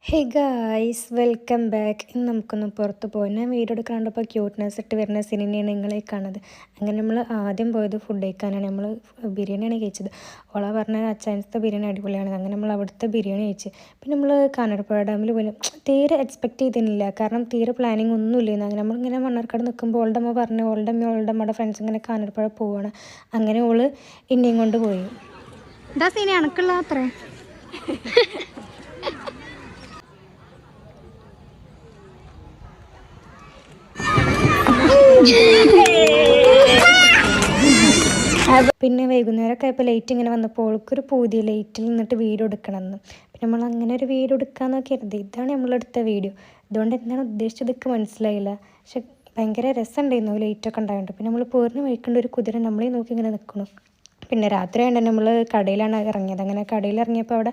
Hey guys, welcome back. ഇന്ന് നമുക്കൊന്ന് പുറത്ത് പോയി ഞാൻ വീഡിയോ എടുക്കാണ്ടപ്പോൾ ക്യൂട്ട്നെസ് ഇട്ട് വരുന്ന സിനിമയാണ് നിങ്ങളെ കാണുന്നത്. അങ്ങനെ നമ്മൾ ആദ്യം പോയത് ഫുഡ് കഴിക്കാനാണ്. നമ്മൾ ബിരിയാണിയാണ് കഴിച്ചത്. ഓള പറഞ്ഞ അച്ചായനത്തെ ബിരിയാണി അടിപൊളിയാണ്. അങ്ങനെ നമ്മൾ അവിടുത്തെ ബിരിയാണി കഴിച്ച്. പിന്നെ നമ്മൾ കാനടപ്പുഴ ഡാമിൽ പോലും തീരെ എക്സ്പെക്റ്റ് ചെയ്തിരുന്നില്ല, കാരണം തീരെ പ്ലാനിങ് ഒന്നും ഇല്ലായിരുന്നു. അങ്ങനെ നമ്മളിങ്ങനെ മണ്ണാർക്കാട് നിൽക്കുമ്പോൾ ഓളുടെ അമ്മ പറഞ്ഞു, ഓളുടെ അമ്മയുടെ ഫ്രണ്ട്സ് ഇങ്ങനെ കാനടപ്പുഴ പോവുകയാണ്. അങ്ങനെ ഓള് ഇന്നെയും കൊണ്ട് പോയി. ഇതാ സീന അണക്കുള്ള അത്രേ. പിന്നെ വൈകുന്നേരമൊക്കെ ആയപ്പോൾ ലൈറ്റ് ഇങ്ങനെ വന്നപ്പോൾ ഓൾക്കൊരു പൂതി ലൈറ്റിൽ നിന്നിട്ട് വീഡിയോ എടുക്കണമെന്ന്. പിന്നെ നമ്മൾ അങ്ങനെ ഒരു വീഡിയോ എടുക്കാമെന്നൊക്കെ കരുതി. ഇതാണ് നമ്മളെടുത്ത വീഡിയോ. ഇതുകൊണ്ട് എന്താണ് ഉദ്ദേശിച്ചതൊക്കെ മനസ്സിലായില്ല, പക്ഷെ ഭയങ്കര രസമുണ്ടായിരുന്നു ലൈറ്റൊക്കെ ഉണ്ടായതുകൊണ്ട്. പിന്നെ നമ്മൾ പോരിന് വഴിക്കേണ്ട ഒരു കുതിര നമ്മളെ നോക്കി ഇങ്ങനെ നിൽക്കണം. പിന്നെ രാത്രി ആയതുകൊണ്ട് നമ്മൾ കടയിലാണ് ഇറങ്ങിയത്. അങ്ങനെ കടയിൽ ഇറങ്ങിയപ്പോൾ അവിടെ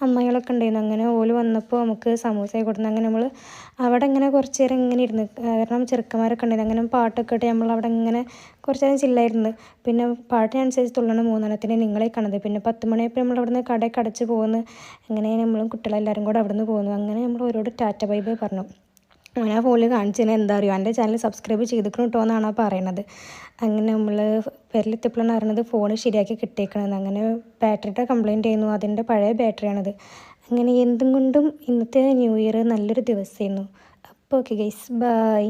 അമ്മായികളൊക്കെ ഉണ്ടായിരുന്നു. അങ്ങനെ ഓല് വന്നപ്പോൾ നമുക്ക് സമൂസയൊക്കെ കൊടുത്തു. അങ്ങനെ നമ്മൾ അവിടെ ഇങ്ങനെ കുറച്ച് നേരം ഇങ്ങനെ ഇരുന്ന്, കാരണം ചെറുക്കന്മാരൊക്കെ ഉണ്ടായിരുന്നു. അങ്ങനെ പാട്ടൊക്കെ ഇട്ട് നമ്മൾ അവിടെ ഇങ്ങനെ കുറച്ച് നേരം ചില്ലായിരുന്നു. പിന്നെ പാട്ടിനനുസരിച്ച് തുള്ളണം മൂന്നെണ്ണത്തിന് നിങ്ങളെ കാണുന്നത്. പിന്നെ 10 മണിയായപ്പോൾ നമ്മൾ അവിടെ നിന്ന് കടയൊക്കെ അടച്ച് പോകുന്നു. അങ്ങനെ നമ്മളും കുട്ടികളെല്ലാവരും കൂടെ അവിടെ നിന്ന് പോകുന്നു. അങ്ങനെ നമ്മൾ ഓരോട് ടാറ്റ ബൈ ബൈ പറഞ്ഞു. അങ്ങനെ ആ ഫോണിൽ കാണിച്ചതിന് എന്താ അറിയുമോ, എൻ്റെ ചാനൽ സബ്സ്ക്രൈബ് ചെയ്തിക്കണം കേട്ടോ എന്നാണ് പറയണത്. അങ്ങനെ നമ്മൾ പേരിലെത്തിയപ്പോഴാണ് അറിയുന്നത് ഫോൺ ശരിയാക്കി കിട്ടിയേക്കണമെന്ന്. അങ്ങനെ ബാറ്ററിയുടെ കംപ്ലയിൻ്റ് ആയിരുന്നു, അതിൻ്റെ പഴയ ബാറ്ററിയാണത്. അങ്ങനെ എന്തും കൊണ്ടും ഇന്നത്തെ ന്യൂ ഇയർ നല്ലൊരു ദിവസമായിരുന്നു. അപ്പോൾ ഓക്കെ ഗൈസ്, ബൈ.